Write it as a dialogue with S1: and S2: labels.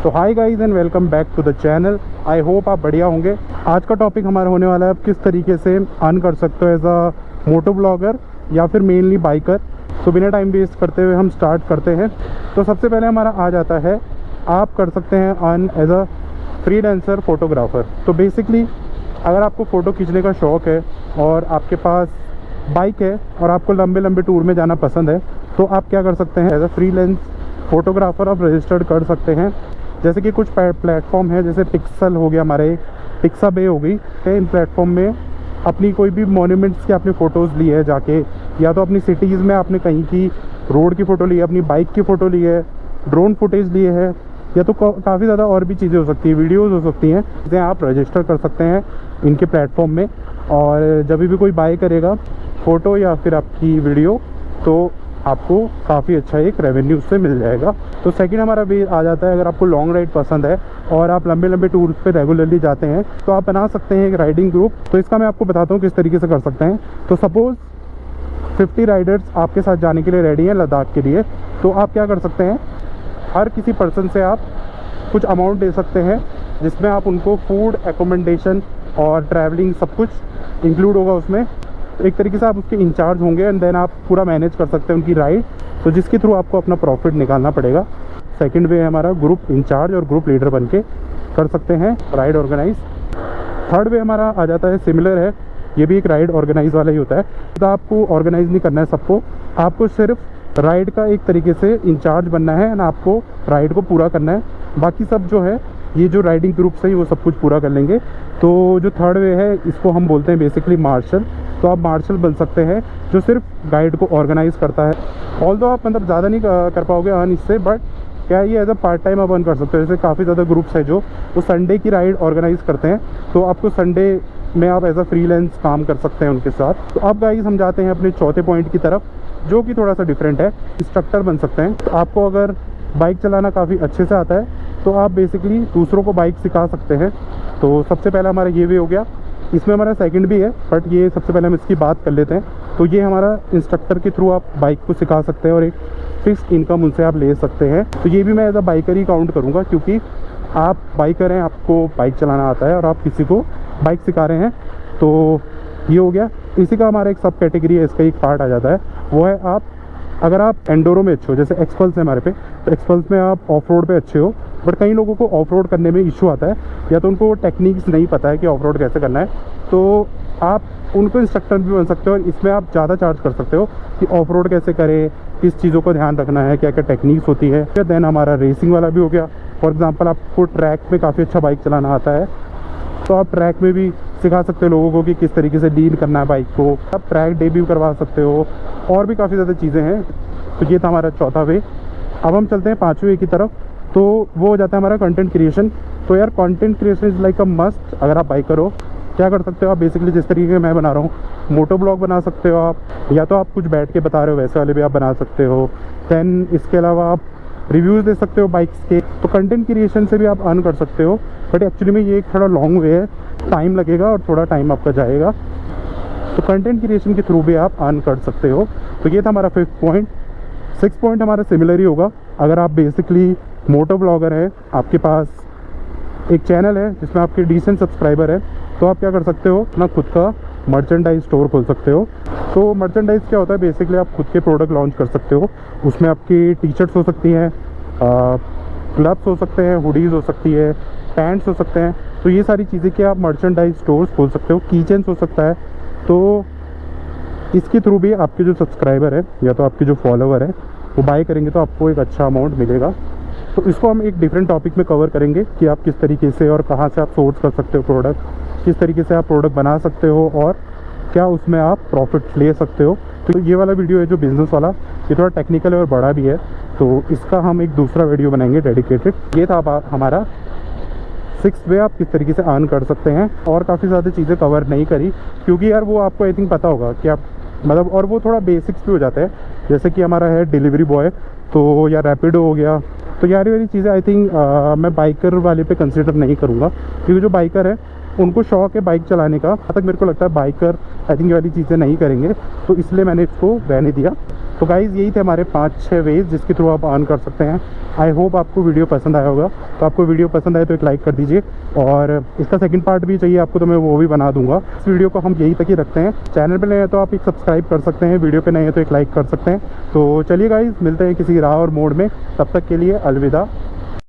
S1: तो hi guys and welcome back to the channel. I hope आप बढ़िया होंगे। आज का टॉपिक हमारा होने वाला है आप किस तरीके से अर्न कर सकते हो एज अ मोटो ब्लॉगर या फिर मेनली बाइकर। तो बिना टाइम वेस्ट करते हुए हम स्टार्ट करते हैं। तो सबसे पहले हमारा आ जाता है आप कर सकते हैं earn as a freelancer photographer. तो बेसिकली अगर आपको फ़ोटो खींचने का शौक़ है और आपके पास बाइक है और आपको लंबे लंबे टूर में जाना पसंद है तो आप क्या कर सकते हैं एज अ फ्रीलांस फोटोग्राफर आप रजिस्टर्ड कर सकते हैं। जैसे कि कुछ प्लेटफॉर्म है जैसे पिक्सल हो गया, हमारे पिक्साबे हो गई। इन प्लेटफॉर्म में अपनी कोई भी मॉन्यूमेंट्स की आपने फ़ोटोज़ ली है जाके, या तो अपनी सिटीज़ में आपने कहीं की रोड की फ़ोटो ली है, अपनी बाइक की फ़ोटो ली है, ड्रोन फुटेज लिए है, या तो काफ़ी ज़्यादा और भी चीज़ें हो सकती है, वीडियोज़ हो सकती हैं, जिसे आप रजिस्टर कर सकते हैं इनके प्लेटफॉर्म में। और जब भी कोई बाय करेगा फ़ोटो या फिर आपकी वीडियो तो आपको काफ़ी अच्छा एक रेवेन्यू उससे मिल जाएगा। तो सेकंड हमारा भी आ जाता है, अगर आपको लॉन्ग राइड पसंद है और आप लंबे लंबे टूर्स पे रेगुलरली जाते हैं तो आप बना सकते हैं एक राइडिंग ग्रुप। तो इसका मैं आपको बताता हूँ किस तरीके से कर सकते हैं। तो सपोज़ 50 राइडर्स आपके साथ जाने के लिए रेडी हैं लद्दाख के लिए, तो आप क्या कर सकते हैं, हर किसी पर्सन से आप कुछ अमाउंट दे सकते हैं जिसमें आप उनको फूड, एकोमोडेशन और ट्रैवलिंग सब कुछ इंक्लूड होगा उसमें। तो एक तरीके से आप उसके इंचार्ज होंगे एंड देन आप पूरा मैनेज कर सकते हैं उनकी राइड, तो जिसके थ्रू आपको अपना प्रॉफिट निकालना पड़ेगा। सेकंड वे है हमारा ग्रुप इंचार्ज और ग्रुप लीडर बन के कर सकते हैं राइड ऑर्गेनाइज। थर्ड वे हमारा आ जाता है सिमिलर है, ये भी एक राइड ऑर्गेनाइज वाला ही होता है। तो आपको ऑर्गेनाइज नहीं करना है सबको, आपको सिर्फ राइड का एक तरीके से इंचार्ज बनना है एंड आपको राइड को पूरा करना है। बाकी सब जो है ये जो राइडिंग ग्रुप्स है वो सब कुछ पूरा कर लेंगे। तो जो थर्ड वे है इसको हम बोलते हैं बेसिकली मार्शल। तो आप मार्शल बन सकते हैं जो सिर्फ गाइड को ऑर्गेनाइज़ करता है। ऑल्दो आप मतलब ज़्यादा नहीं कर पाओगे अर्न इससे, बट क्या ये एज अ पार्ट टाइम आप अर्न कर सकते हो। जैसे काफ़ी ज़्यादा ग्रुप्स है जो वो संडे की राइड ऑर्गेनाइज़ करते हैं, तो आपको संडे में आप एज अ फ्रीलांस काम कर सकते हैं उनके साथ। तो अब गाइस हम जाते हैं अपने चौथे पॉइंट की तरफ, जो कि थोड़ा सा डिफरेंट है। इंस्ट्रक्टर बन सकते हैं। तो आपको अगर बाइक चलाना काफ़ी अच्छे से आता है तो आप बेसिकली दूसरों को बाइक सिखा सकते हैं। तो सबसे पहला हमारा ये वे हो गया। इसमें हमारा सेकंड भी है, बट ये सबसे पहले हम इसकी बात कर लेते हैं। तो ये हमारा इंस्ट्रक्टर के थ्रू आप बाइक को सिखा सकते हैं और एक फिक्स इनकम उनसे आप ले सकते हैं। तो ये भी मैं एज अ बाइकर ही काउंट करूँगा, क्योंकि आप बाइकर हैं, आपको बाइक चलाना आता है और आप किसी को बाइक सिखा रहे हैं। तो ये हो गया। इसी का हमारा एक सब कैटेगरी है, इसका एक पार्ट आ जाता है, वो है आप अगर आप एंडोरो में अच्छे हो, जैसे एक्सपल्स है हमारे पे, तो एक्सपल्स में आप ऑफ रोड पर अच्छे हो, बट कई लोगों को ऑफ रोड करने में इशू आता है, या तो उनको टेक्निक्स नहीं पता है कि ऑफ रोड कैसे करना है। तो आप उनको इंस्ट्रक्टर भी बन सकते हो और इसमें आप ज़्यादा चार्ज कर सकते हो कि ऑफ रोड कैसे करें, किस चीज़ों को ध्यान रखना है, क्या क्या टेक्निक्स होती है। फिर देन हमारा रेसिंग वाला भी हो गया। फॉर एग्जांपल आपको ट्रैक में काफ़ी अच्छा बाइक चलाना आता है तो आप ट्रैक में भी सिखा सकते हो लोगों को कि किस तरीके से डील करना है बाइक को। आप ट्रैक डे भी करवा सकते हो और भी काफ़ी ज़्यादा चीज़ें हैं। तो ये था हमारा चौथा वे। अब हम चलते हैं पाँचवें वे की तरफ। तो वो हो जाता है हमारा कंटेंट क्रिएशन। तो यार content creation is like a must. अगर आप बाइकर हो क्या कर सकते हो आप, बेसिकली जिस तरीके से मैं बना रहा हूँ, मोटो ब्लॉग बना सकते हो आप, या तो आप कुछ बैठ के बता रहे हो वैसे वाले भी आप बना सकते हो। दैन इसके अलावा आप रिव्यूज़ दे सकते हो बाइक्स के। तो कंटेंट क्रिएशन से भी आप अर्न कर सकते हो, बट एक्चुअली में ये एक थोड़ा लॉन्ग वे है, टाइम लगेगा और थोड़ा टाइम आपका जाएगा। तो कंटेंट क्रिएशन के थ्रू भी आप अर्न कर सकते हो। तो ये था हमारा 5th पॉइंट। 6th पॉइंट हमारा सिमिलर ही होगा। अगर आप बेसिकली मोटो ब्लॉगर है, आपके पास एक चैनल है जिसमें आपके डिसेंट सब्सक्राइबर है, तो आप क्या कर सकते हो, अपना खुद का मर्चेंडाइज स्टोर खोल सकते हो। तो मर्चेंडाइज क्या होता है, बेसिकली आप खुद के प्रोडक्ट लॉन्च कर सकते हो। उसमें आपकी टी शर्ट्स हो सकती हैं, ग्लव्स हो सकते हैं, हुडीज़ हो सकती है, पैंट्स हो सकते हैं। तो ये सारी चीज़ें के आप मर्चेंडाइज स्टोर्स खोल सकते हो। कीचेन्स हो सकता है। तो इसके थ्रू भी आपके जो सब्सक्राइबर है या तो आपके जो फॉलोवर है वो बाय करेंगे तो आपको एक अच्छा अमाउंट मिलेगा। तो इसको हम एक डिफरेंट टॉपिक में कवर करेंगे कि आप किस तरीके से और कहाँ से आप सोर्स कर सकते हो प्रोडक्ट, किस तरीके से आप प्रोडक्ट बना सकते हो और क्या उसमें आप प्रॉफिट ले सकते हो। तो ये वाला वीडियो है जो बिज़नेस वाला, ये थोड़ा टेक्निकल है और बड़ा भी है, तो इसका हम एक दूसरा वीडियो बनाएंगे डेडिकेटेड। ये था हमारा 6th वे, आप किस तरीके से अर्न कर सकते हैं। और काफ़ी ज़्यादा चीज़ें कवर नहीं करी क्योंकि यार वो आपको आई थिंक पता होगा कि आप मतलब, और वो थोड़ा बेसिक्स भी हो जाता है। जैसे कि हमारा है डिलीवरी बॉय, तो या रैपिडो हो गया, तो यार ये वाली चीज़ें आई थिंक मैं बाइकर वाले पे कंसिडर नहीं करूँगा, क्योंकि जो बाइकर है उनको शौक है बाइक चलाने का। जहाँ तक मेरे को लगता है बाइकर आई थिंक ये वाली चीज़ें नहीं करेंगे, तो इसलिए मैंने इसको रहने दिया। तो गाइज़ यही थे हमारे 5-6 वेज जिसके थ्रू आप अर्न कर सकते हैं। आई होप आपको वीडियो पसंद आया होगा। तो आपको वीडियो पसंद आए तो एक लाइक कर दीजिए, और इसका सेकंड पार्ट भी चाहिए आपको तो मैं वो भी बना दूंगा। इस वीडियो को हम यहीं तक ही रखते हैं। चैनल पे नए हैं तो आप एक सब्सक्राइब कर सकते हैं, वीडियो पे नए हैं तो एक लाइक कर सकते हैं। तो चलिए गाइज़, मिलते हैं किसी राह और मोड़ में, तब तक के लिए अलविदा।